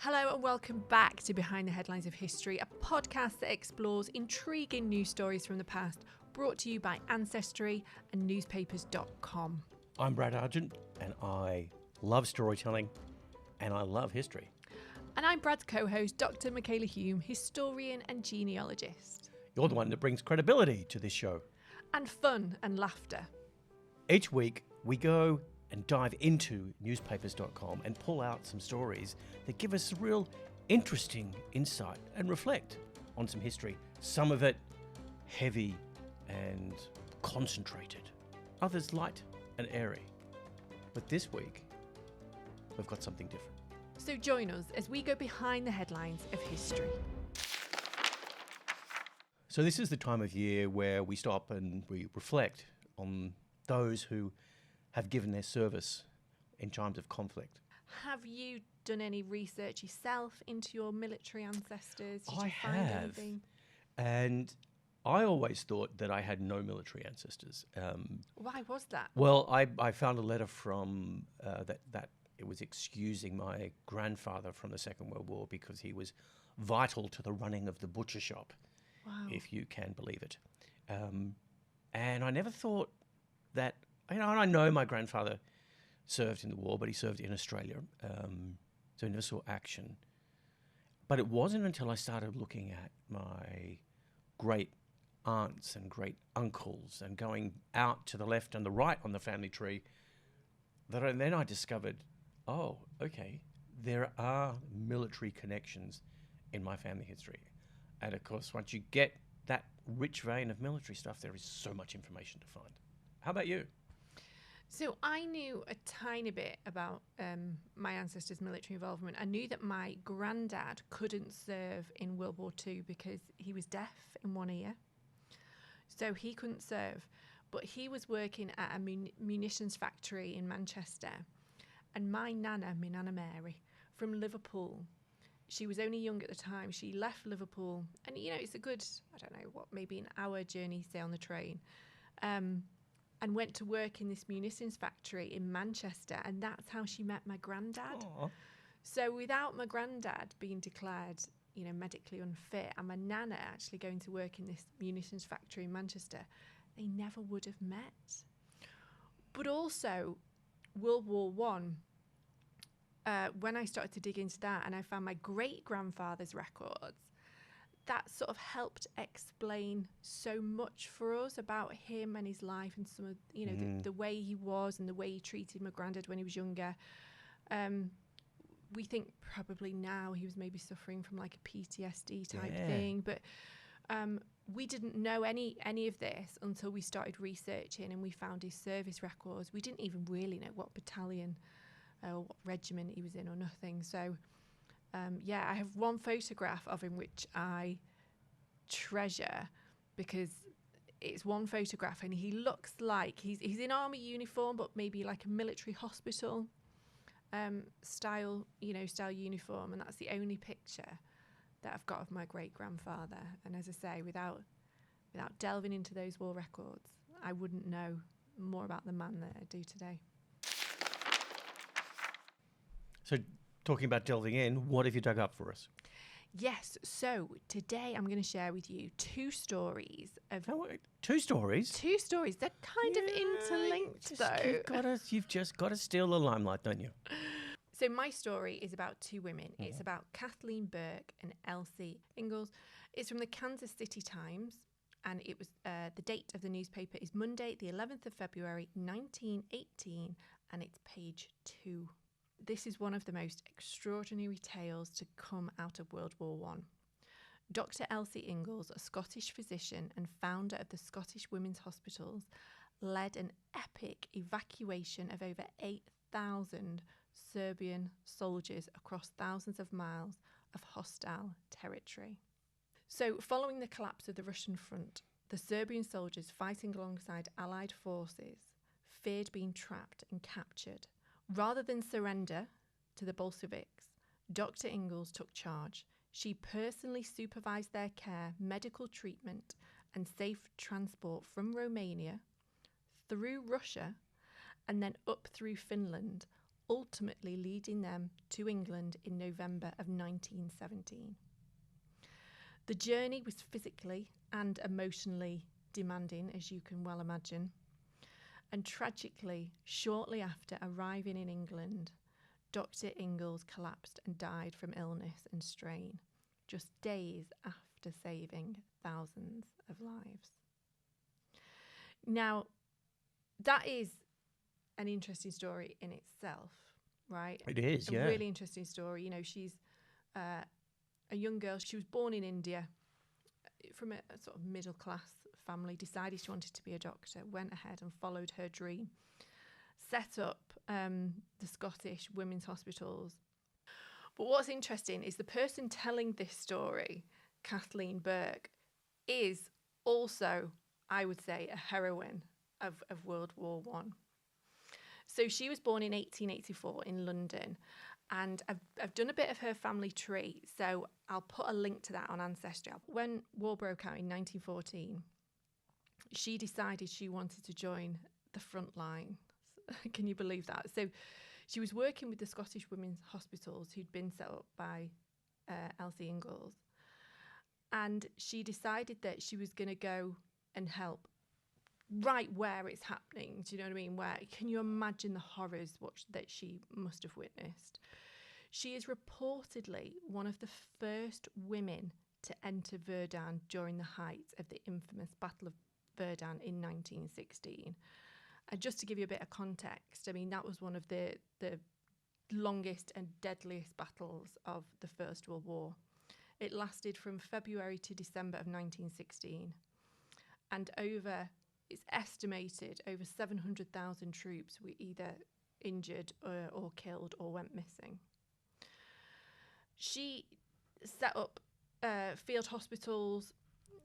Hello and welcome back to Behind the Headlines of History, a podcast that explores intriguing news stories from the past, brought to you by Ancestry and newspapers.com. I'm Brad Argent, and I love storytelling, and I love history. And I'm Brad's co-host, Dr. Michala Hulme, historian and genealogist. You're the one that brings credibility to this show. And fun and laughter. Each week, we go and dive into newspapers.com and pull out some stories that give us real interesting insight and reflect on some history. Some of it heavy and concentrated, others light and airy. But this week, we've got something different. So join us as we go behind the headlines of history. So this is the time of year where we stop and we reflect on those who have given their service in times of conflict. Have you done any research yourself into your military ancestors? Did I you find have. anything? And I always thought that I had no military ancestors. Why was that? Well, I found a letter from that it was excusing my grandfather from the Second World War because he was vital to the running of the butcher shop, if you can believe it. And I never thought that, and I know my grandfather served in the war, but he served in Australia, so he never saw action. But it wasn't until I started looking at my great aunts and great uncles and going out to the left and the right on the family tree that then I discovered, oh, okay, there are military connections in my family history. And of course, once you get that rich vein of military stuff, there is so much information to find. How about you? So I knew a tiny bit about my ancestors' military involvement. I knew that my granddad couldn't serve in World War II because he was deaf in one ear. So he couldn't serve. But he was working at a munitions factory in Manchester. And my Nana Mary, from Liverpool, she was only young at the time. She left Liverpool. And, you know, it's a good, I don't know, maybe an hour journey, say, on the train. And went to work in this munitions factory in Manchester, and that's how she met my granddad. Aww. So without my granddad being declared, you know, medically unfit, and my nana actually going to work in this munitions factory in Manchester, they never would have met. But also, World War One, when I started to dig into that, and I found my great-grandfather's records, that sort of helped explain so much for us about him and his life and some of, you know, the way he was and the way he treated my granddad when he was younger. We think probably now he was maybe suffering from like a PTSD type thing, but we didn't know any of this until we started researching and we found his service records. We didn't even really know what battalion or what regiment he was in or nothing. So I have one photograph of him which I treasure because it's one photograph and he looks like he's in army uniform, but maybe like a military hospital style uniform, and that's the only picture that I've got of my great grandfather. And as I say, without delving into those war records, I wouldn't know more about the man that I do today. So, talking about delving in, what have you dug up for us? Yes, so today I'm going to share with you two stories of... Oh, wait, two stories? Two stories. They're kind of interlinked, though. You've just got to steal the limelight, don't you? So my story is about two women. Mm-hmm. It's about Kathleen Burke and Elsie Ingalls. It's from the Kansas City Times, and it was the date of the newspaper is Monday, the 11th of February, 1918, and it's page 2. This is one of the most extraordinary tales to come out of World War I. Dr. Elsie Ingalls, a Scottish physician and founder of the Scottish Women's Hospitals, led an epic evacuation of over 8,000 Serbian soldiers across thousands of miles of hostile territory. So, following the collapse of the Russian front, the Serbian soldiers fighting alongside Allied forces feared being trapped and captured. Rather than surrender to the Bolsheviks, Dr. Ingalls took charge. She personally supervised their care, medical treatment, and safe transport from Romania, through Russia, and then up through Finland, ultimately leading them to England in November of 1917. The journey was physically and emotionally demanding, as you can well imagine. And tragically, shortly after arriving in England, Dr. Ingalls collapsed and died from illness and strain, just days after saving thousands of lives. Now, that is an interesting story in itself, right? It is, yeah. A really interesting story. You know, she's a young girl. She was born in India from a sort of middle class family, decided she wanted to be a doctor, went ahead and followed her dream, set up the Scottish women's hospitals. But what's interesting is the person telling this story, Kathleen Burke, is also, I would say, a heroine of World War One. So she was born in 1884 in London, and I've done a bit of her family tree, so I'll put a link to that on Ancestry. When war broke out in 1914, she decided she wanted to join the front line. Can you believe that? So she was working with the Scottish Women's Hospitals who'd been set up by Elsie Ingalls, and she decided that she was going to go and help right where it's happening. Do you know what I mean? Where can you imagine the horrors that she must have witnessed? She is reportedly one of the first women to enter Verdun during the height of the infamous Battle of Verdun in 1916. And just to give you a bit of context, I mean, that was one of the longest and deadliest battles of the First World War. It lasted from February to December of 1916. And it's estimated over 700,000 troops were either injured or killed or went missing. She set up field hospitals.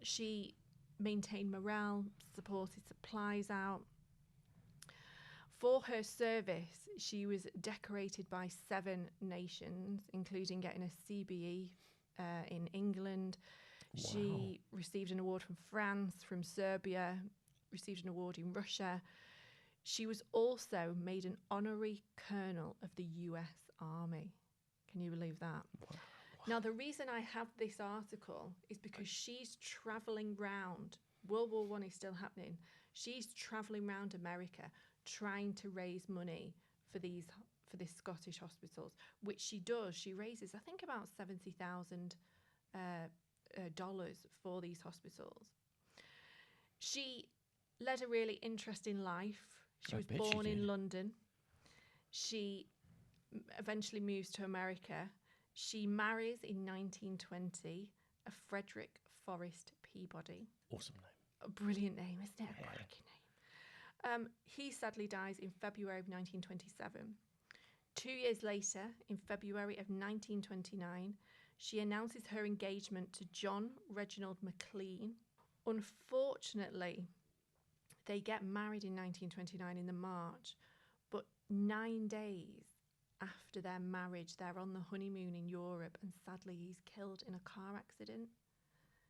She maintained morale, supported supplies out. For her service, she was decorated by 7 nations, including getting a CBE in England. Wow. She received an award from France, from Serbia, received an award in Russia. She was also made an honorary colonel of the US Army. Can you believe that? Wow. Now, the reason I have this article is because she's travelling round. World War I is still happening. She's travelling round America trying to raise money for these Scottish hospitals, which she does. She raises, I think, about $70,000 for these hospitals. She led a really interesting life. She was born in London. She eventually moves to America. She marries in 1920 a Frederick Forrest Peabody. Awesome name. A brilliant name, isn't it? A cracking name. He sadly dies in February of 1927. 2 years later, in February of 1929, she announces her engagement to John Reginald McLean. Unfortunately, they get married in 1929 in the March, but 9 days after their marriage, they're on the honeymoon in Europe, and sadly he's killed in a car accident.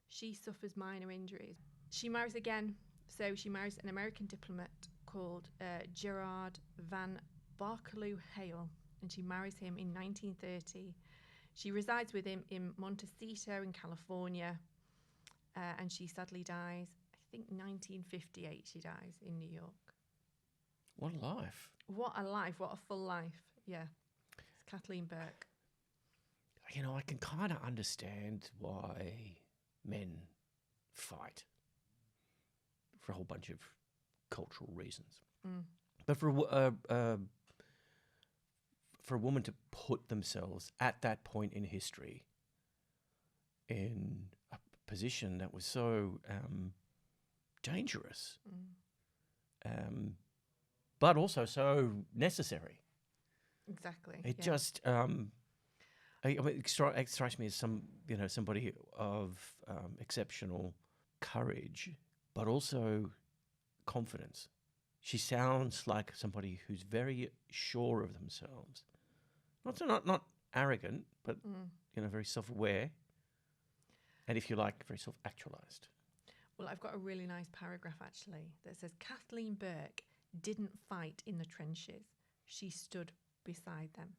She suffers minor injuries. She marries again, so she marries an American diplomat called Gerard Van Barkeloo Hale, and she marries him in 1930. She resides with him in Montecito in California, and she sadly dies, I think 1958 she dies in New York. What a life. What a life, what a full life, yeah. It's Kathleen Burke. You know, I can kind of understand why men fight for a whole bunch of cultural reasons. Mm. But for a woman to put themselves at that point in history in a position that was so dangerous, but also so necessary. Exactly. It just, I mean, it strikes me as somebody of exceptional courage, but also confidence. She sounds like somebody who's very sure of themselves, not arrogant, but very self-aware, and if you like, very self-actualized. Well, I've got a really nice paragraph actually that says Kathleen Burke didn't fight in the trenches. She stood beside them.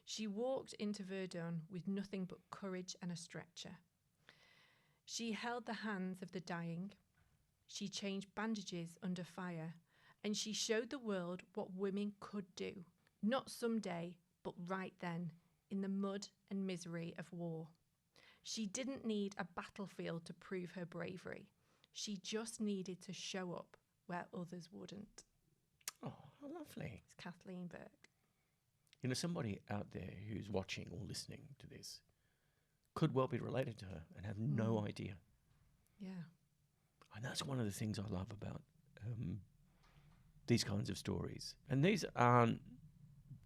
She walked into Verdun with nothing but courage and a stretcher. She held the hands of the dying. She changed bandages under fire, and she showed the world what women could do, not someday, but right then, in the mud and misery of war. She didn't need a battlefield to prove her bravery. She just needed to show up where others wouldn't. Oh, lovely. It's Kathleen Burke. You know, somebody out there who's watching or listening to this could well be related to her and have no idea. Yeah. And that's one of the things I love about these kinds of stories. And these aren't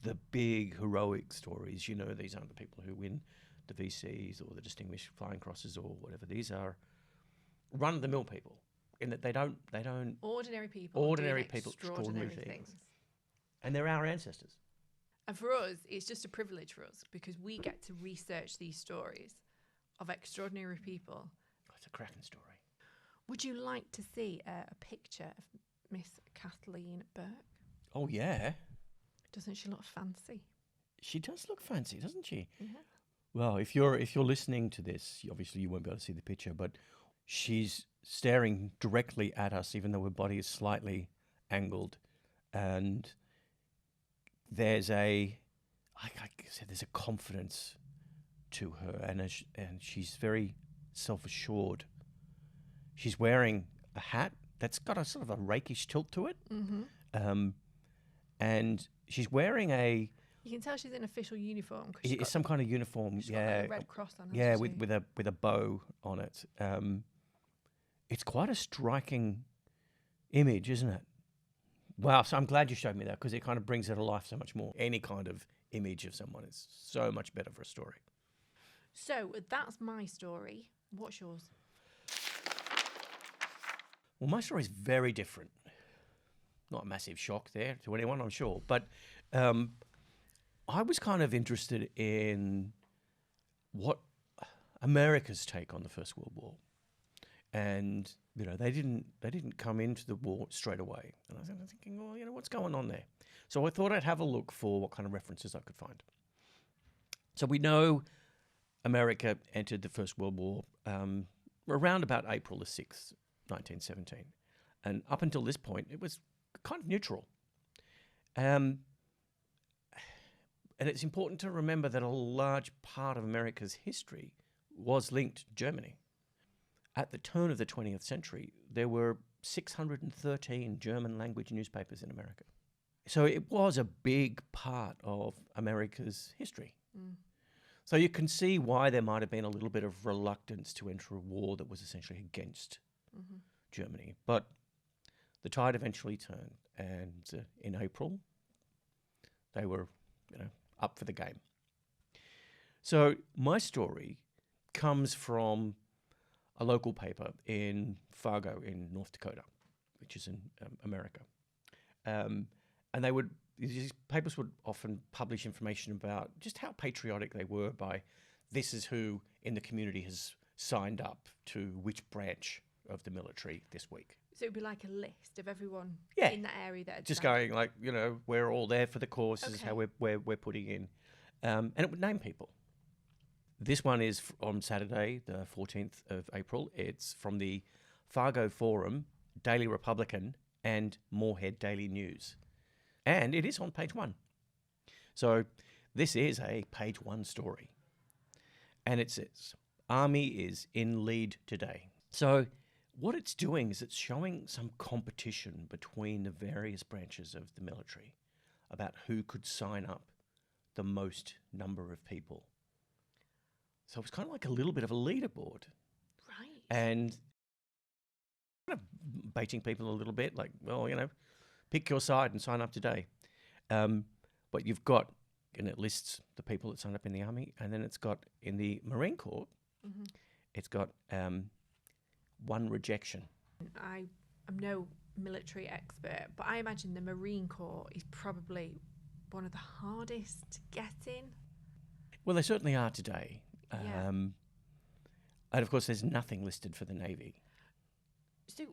the big heroic stories. You know, these aren't the people who win the VCs or the Distinguished Flying Crosses or whatever. These are run-of-the-mill people in that they don't ordinary people doing extraordinary things. And they're our ancestors. And for us, it's just a privilege for us because we get to research these stories of extraordinary people. Oh, it's a cracking story. Would you like to see a picture of Miss Kathleen Burke? Oh, yeah. Doesn't she look fancy? She does look fancy, doesn't she? Yeah. Well, if you're listening to this, obviously you won't be able to see the picture, but she's staring directly at us, even though her body is slightly angled, and there's a confidence to her, and she's very self-assured. She's wearing a hat that's got a sort of a rakish tilt to it, and she's wearing You can tell she's in official uniform. It's some kind of uniform, she's got like a red cross on her. Yeah, with a bow on it. It's quite a striking image, isn't it? Wow, so I'm glad you showed me that because it kind of brings it to life so much more. Any kind of image of someone is so much better for a story. So that's my story. What's yours? Well, my story is very different. Not a massive shock there to anyone, I'm sure. But I was kind of interested in what America's take on the First World War. And, you know, they didn't come into the war straight away. And I was thinking, well, you know, what's going on there? So I thought I'd have a look for what kind of references I could find. So we know America entered the First World War around about April the 6th, 1917. And up until this point, it was kind of neutral. And it's important to remember that a large part of America's history was linked to Germany. At the turn of the 20th century, there were 613 German language newspapers in America. So it was a big part of America's history. So you can see why there might have been a little bit of reluctance to enter a war that was essentially against Germany. But the tide eventually turned, and in April, they were, you know, up for the game. So my story comes from a local paper in Fargo in North Dakota, which is in America. And these papers would often publish information about just how patriotic they were by this is who in the community has signed up to which branch of the military this week. So it would be like a list of everyone in that area that had just signed going like, you know, we're all there for the cause. This is how we're putting in. And it would name people. This one is on Saturday, the 14th of April. It's from the Fargo Forum, Daily Republican, and Moorhead Daily News. And it is on page 1. So this is a page 1 story. And it says, Army is in lead today. So what it's doing is it's showing some competition between the various branches of the military about who could sign up the most number of people. So it's kind of like a little bit of a leaderboard. Right. And kind of baiting people a little bit, like, well, you know, pick your side and sign up today. But you've got, and it lists the people that signed up in the Army, and then it's got in the Marine Corps, it's got one rejection. I am no military expert, but I imagine the Marine Corps is probably one of the hardest to get in. Well, they certainly are today. Yeah. And of course, there's nothing listed for the Navy. So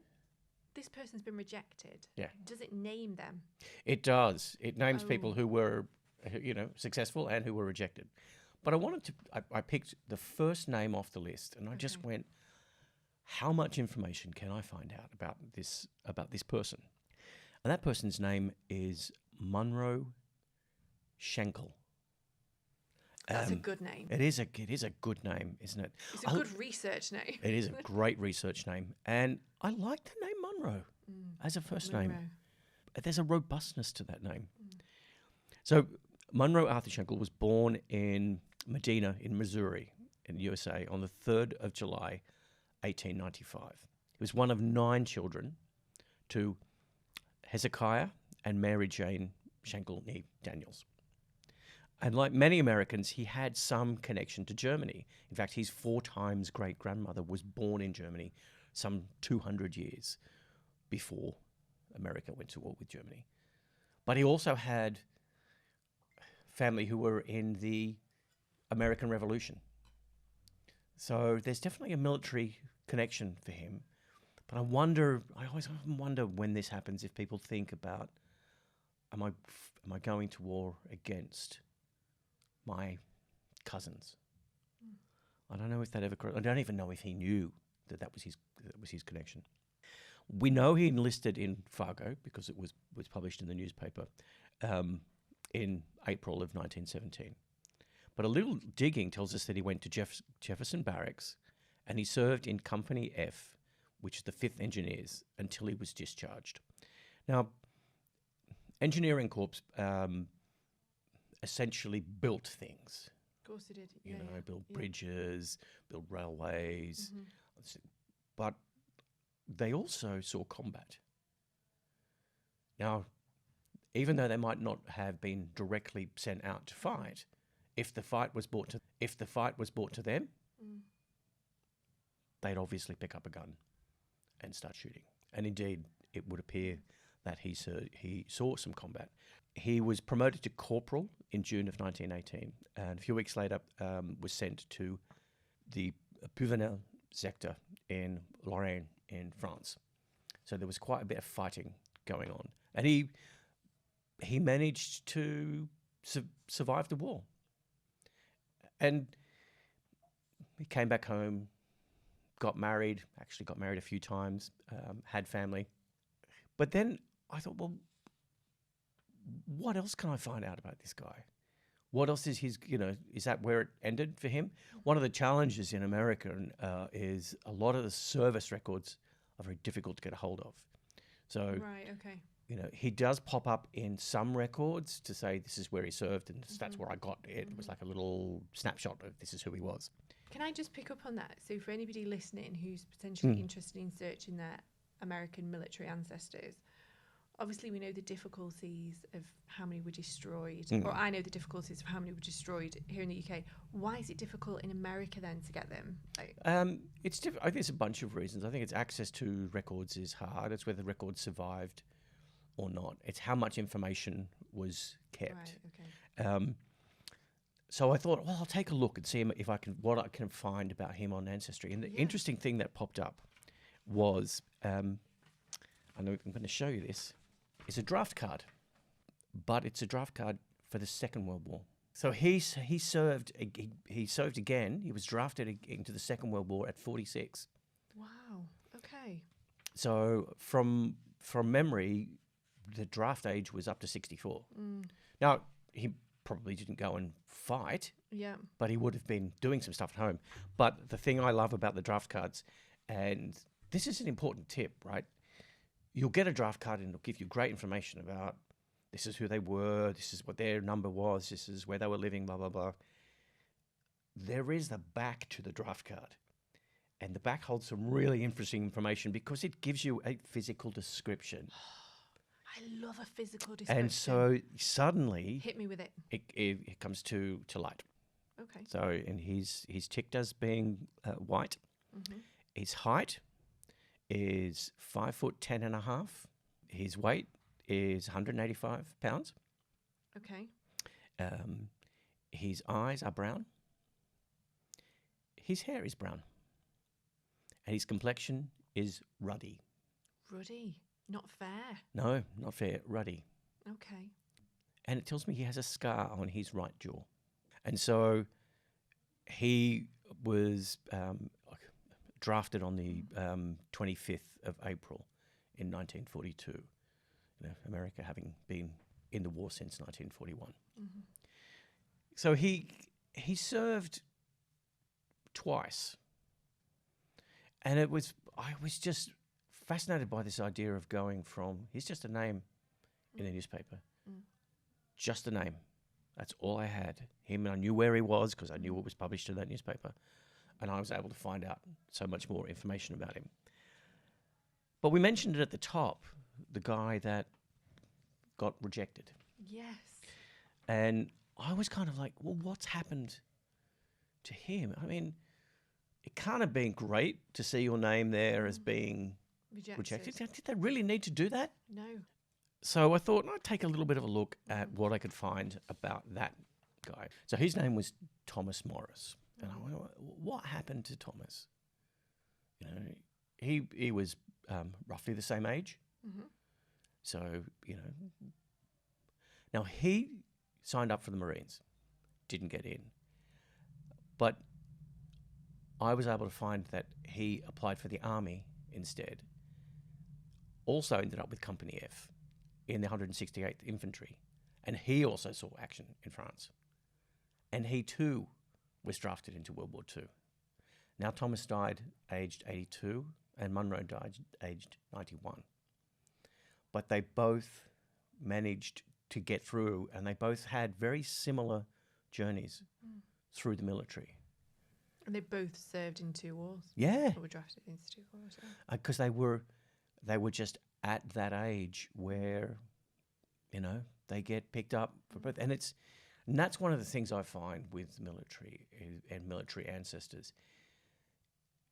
this person's been rejected. Yeah. Does it name them? It does. It names people who were successful and who were rejected. But I picked the first name off the list, and I just went, how much information can I find out about this person? And that person's name is Monroe Schenkel. That's a good name. It is a good name, isn't it? It's a good research name. It is a great research name. And I like the name Monroe as a first name. There's a robustness to that name. So Monroe Arthur Schenkel was born in Medina in Missouri in the USA on the 3rd of July, 1895. He was one of 9 children to Hezekiah and Mary Jane Schenkel nee Daniels. And like many Americans, he had some connection to Germany. In fact, his 4 times great-grandmother was born in Germany some 200 years before America went to war with Germany. But he also had family who were in the American Revolution. So there's definitely a military connection for him. But I always wonder when this happens, if people think about, am I going to war against my cousins? I don't know if that ever. I don't even know if he knew that was his connection. We know he enlisted in Fargo because it was published in the newspaper in April of 1917. But a little digging tells us that he went to Jefferson Barracks, and he served in Company F, which is the 5th Engineers, until he was discharged. Now, Engineering Corps essentially built things. Of course it did. Build bridges, build railways. But they also saw combat. Now, even though they might not have been directly sent out to fight, if the fight was brought to them, they'd obviously pick up a gun and start shooting. And indeed, it would appear that he saw some combat. He was promoted to corporal in June of 1918, and a few weeks later was sent to the Pigeon sector in Lorraine in France. So there was quite a bit of fighting going on. And he managed to survive the war. And he came back home, got married a few times, had family. But then I thought, well, what else can I find out about this guy? What else is is that where it ended for him? One of the challenges in America is a lot of the service records are very difficult to get a hold of. So, right, okay. He does pop up in some records to say this is where he served and that's where I got it. It was like a little snapshot of this is who he was. Can I just pick up on that? So for anybody listening who's potentially interested in searching their American military ancestors, obviously we know the difficulties of how many were destroyed, or I know the difficulties of how many were destroyed here in the UK. Why is it difficult in America then to get them? It's I think it's a bunch of reasons. I think it's access to records is hard. It's whether records survived or not. It's how much information was kept. Right, okay. So I thought, well, I'll take a look and see what I can find about him on Ancestry. And the interesting thing that popped up was, I know I'm going to show you this. It's a draft card, but it's a draft card for the Second World War. So he served again. He was drafted into the Second World War at 46. Wow. Okay. So from memory, the draft age was up to 64. Now, he probably didn't go and fight, but he would have been doing some stuff at home. But the thing I love about the draft cards, and this is an important tip, right? You'll get a draft card and it'll give you great information about this is who they were, this is what their number was, this is where they were living, blah, blah, blah. There is the back to the draft card. And the back holds some really interesting information because it gives you a physical description. I love a physical description. And so suddenly... Hit me with it. It comes to light. Okay. So, and he's ticked as being white. His height is 5'10.5". His weight is 185 pounds. Okay. His eyes are brown. His hair is brown. And his complexion is ruddy. Ruddy? Not fair. No, not fair. Ruddy. Okay. and it tells me he has a scar on his right jaw. And so he was drafted on the 25th of April in 1942, America having been in the war since 1941. Mm-hmm. So he served twice. And I was just fascinated by this idea of going from, he's just a name in a newspaper, just a name. That's all I had. Him, and I knew where he was because I knew it was published in that newspaper. And I was able to find out so much more information about him. But we mentioned it at the top, the guy that got rejected. Yes. And I was kind of like, well, what's happened to him? I mean, it can't have been great to see your name there as being rejected. Did they really need to do that? No. So I thought I'd take a little bit of a look at what I could find about that guy. So his name was Thomas Morris. And I went, what happened to Thomas? He was roughly the same age. Mm-hmm. So, now he signed up for the Marines, didn't get in. But I was able to find that he applied for the Army instead. Also ended up with Company F in the 168th Infantry. And he also saw action in France. And he too was drafted into World War II. Now Thomas died aged 82 and Munro died aged 91. But they both managed to get through, and they both had very similar journeys through the military. And they both served in 2 wars. Yeah. Or were drafted into 2 wars. Because they were just at that age where, they get picked up for both. And that's one of the things I find with military and military ancestors.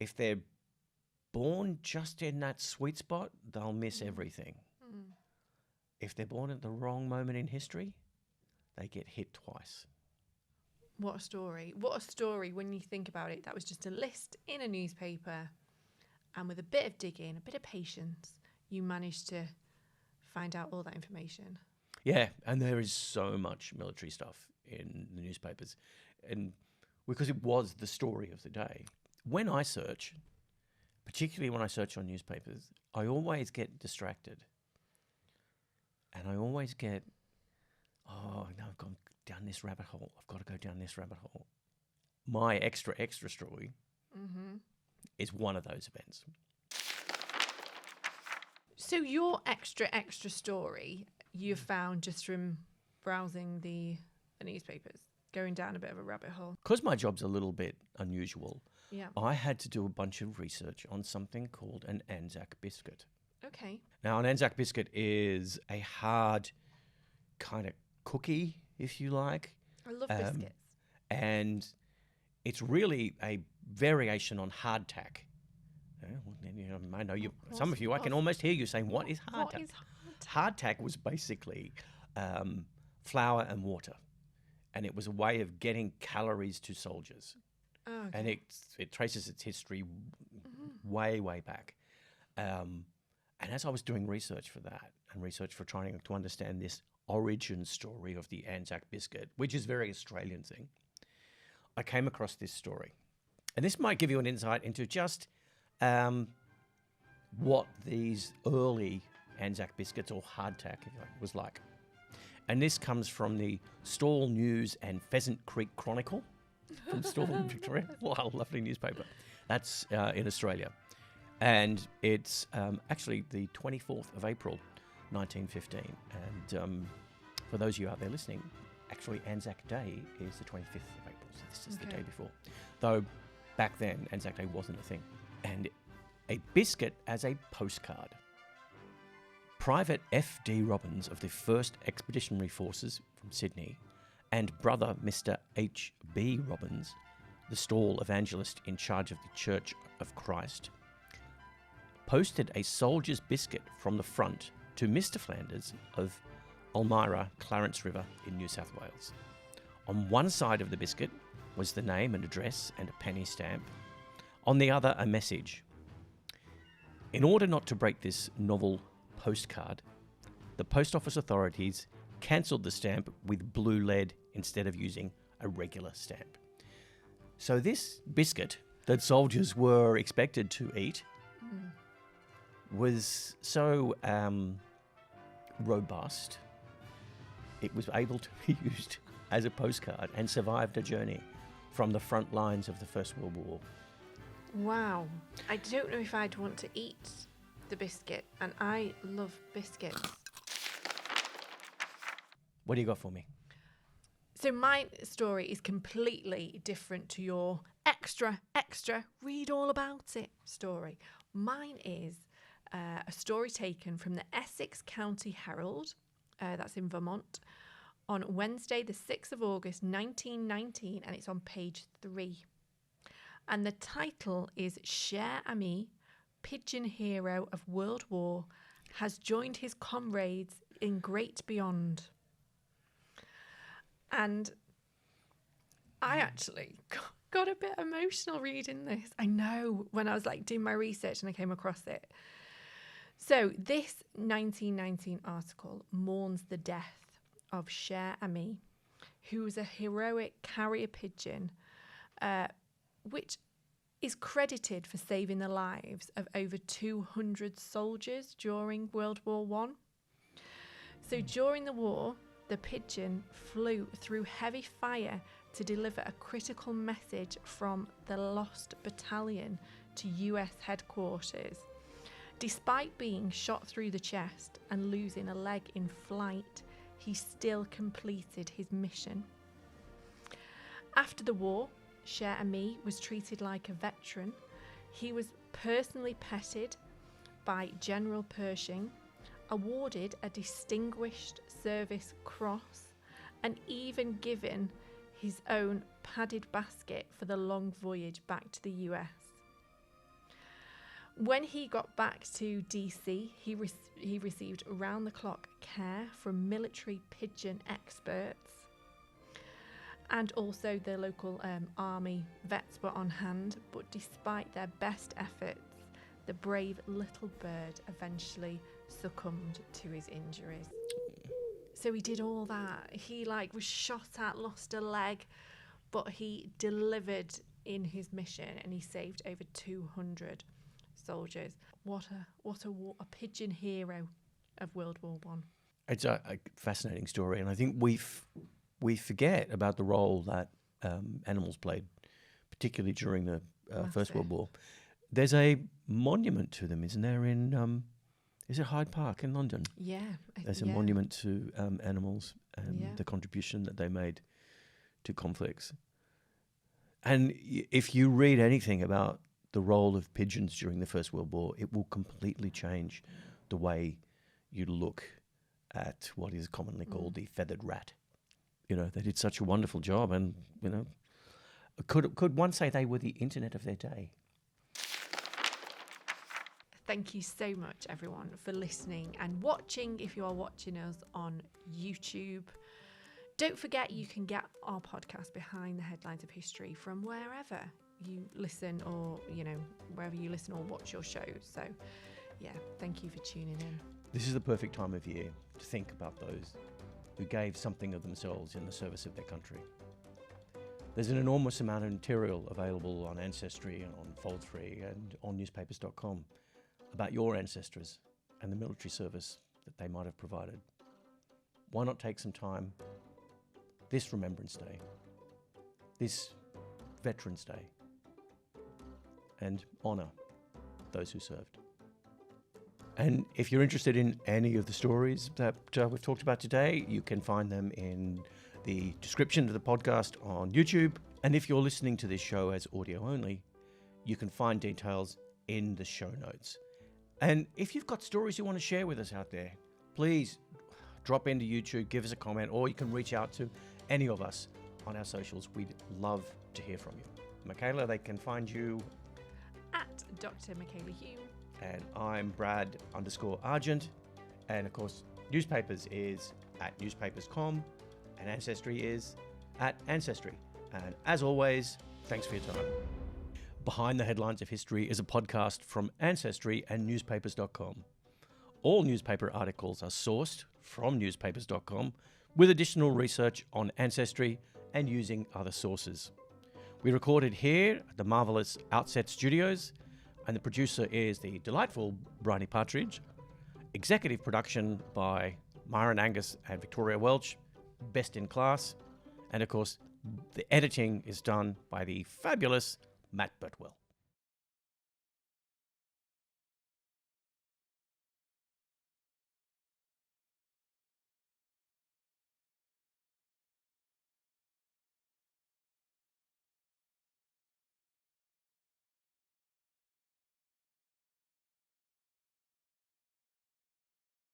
If they're born just in that sweet spot, they'll miss everything. Mm. If they're born at the wrong moment in history, they get hit twice. What a story. What a story when you think about it. That was just a list in a newspaper. And with a bit of digging, a bit of patience, you managed to find out all that information. Yeah, and there is so much military stuff in the newspapers. And because it was the story of the day. When I search, particularly when I search on newspapers, I always get distracted. And I always get, I've gone down this rabbit hole. I've got to go down this rabbit hole. My extra story is one of those events. So your extra story you found just from browsing the newspapers, going down a bit of a rabbit hole. Because my job's a little bit unusual, yeah, I had to do a bunch of research on something called an Anzac biscuit. Okay. Now, an Anzac biscuit is a hard kind of cookie, if you like. I love biscuits. And it's really a variation on hardtack. I know some of you, I can almost hear you saying, what is hardtack? What is hardtack? Hardtack was basically flour and water. And it was a way of getting calories to soldiers. Oh, okay. And it traces its history way, way back. And as I was doing research for that, and research for trying to understand this origin story of the Anzac biscuit, which is a very Australian thing, I came across this story. And this might give you an insight into just what these early Anzac biscuits, or hardtack, if you like, was like. And this comes from the Stawell News and Pheasant Creek Chronicle from Stawell, Victoria. Wow, lovely newspaper. That's in Australia. And it's actually the 24th of April, 1915. And for those of you out there listening, actually Anzac Day is the 25th of April. So this is the day before. Though back then, Anzac Day wasn't a thing. And a biscuit as a postcard. Private F.D. Robbins of the 1st Expeditionary Forces from Sydney and brother Mr. H.B. Robbins, the Stawell evangelist in charge of the Church of Christ, posted a soldier's biscuit from the front to Mr. Flanders of Ulmira, Clarence River in New South Wales. On one side of the biscuit was the name and address and a penny stamp. On the other, a message. In order not to break this novel postcard, the post office authorities cancelled the stamp with blue lead instead of using a regular stamp. So this biscuit that soldiers were expected to eat was so robust, it was able to be used as a postcard and survived a journey from the front lines of the First World War. Wow. I don't know if I'd want to eat the biscuit, and I love biscuits. What do you got for me? So my story is completely different to your extra, read all about it story. Mine is a story taken from the Essex County Herald, that's in Vermont, on Wednesday, the 6th of August, 1919, and it's on page 3. And the title is Cher, Pigeon Hero of World War, has joined his comrades in Great Beyond. And I actually got a bit emotional reading this. I know, when I was doing my research and I came across it. So this 1919 article mourns the death of Cher, who was a heroic carrier pigeon, which is credited for saving the lives of over 200 soldiers during World War I. So during the war, the pigeon flew through heavy fire to deliver a critical message from the lost battalion to US headquarters. Despite being shot through the chest and losing a leg in flight, he still completed his mission. After the war, Cher was treated like a veteran. He was personally petted by General Pershing, awarded a Distinguished Service Cross, and even given his own padded basket for the long voyage back to the US. When he got back to DC, he received round-the-clock care from military pigeon experts, and also the local army vets were on hand. But despite their best efforts, the brave little bird eventually succumbed to his injuries. So he did all that. He was shot at, lost a leg, but he delivered in his mission and he saved over 200 soldiers. What a pigeon hero of World War I. It's a fascinating story, and I think we forget about the role that animals played, particularly during the First World War. There's a monument to them, isn't there, in is it Hyde Park in London? Yeah. There's a monument to animals and the contribution that they made to conflicts. And if you read anything about the role of pigeons during the First World War, it will completely change the way you look at what is commonly called the feathered rat. You know, they did such a wonderful job, and, you know, could one say they were the internet of their day? Thank you so much, everyone, for listening and watching. If you are watching us on YouTube, don't forget you can get our podcast Behind the Headlines of History from wherever you listen, or, you know, wherever you listen or watch your shows. So, yeah, thank you for tuning in. This is the perfect time of year to think about those who gave something of themselves in the service of their country. There's an enormous amount of material available on Ancestry and on Fold3 and on newspapers.com about your ancestors and the military service that they might have provided. Why not take some time this Remembrance Day, this Veterans Day, and honour those who served? And if you're interested in any of the stories that we've talked about today, you can find them in the description of the podcast on YouTube. And if you're listening to this show as audio only, you can find details in the show notes. And if you've got stories you want to share with us out there, please drop into YouTube, give us a comment, or you can reach out to any of us on our socials. We'd love to hear from you. Michala, they can find you at Dr. Michala Hulme. And I'm Brad _Argent. And of course, Newspapers is at newspapers.com, and Ancestry is at Ancestry. And as always, thanks for your time. Behind the Headlines of History is a podcast from Ancestry and newspapers.com. All newspaper articles are sourced from newspapers.com with additional research on Ancestry and using other sources. We recorded here at the marvellous Outset Studios, and the producer is the delightful Bryony Partridge. Executive production by Myron Angus and Victoria Welch, best in class. And of course, the editing is done by the fabulous Matt Birtwell.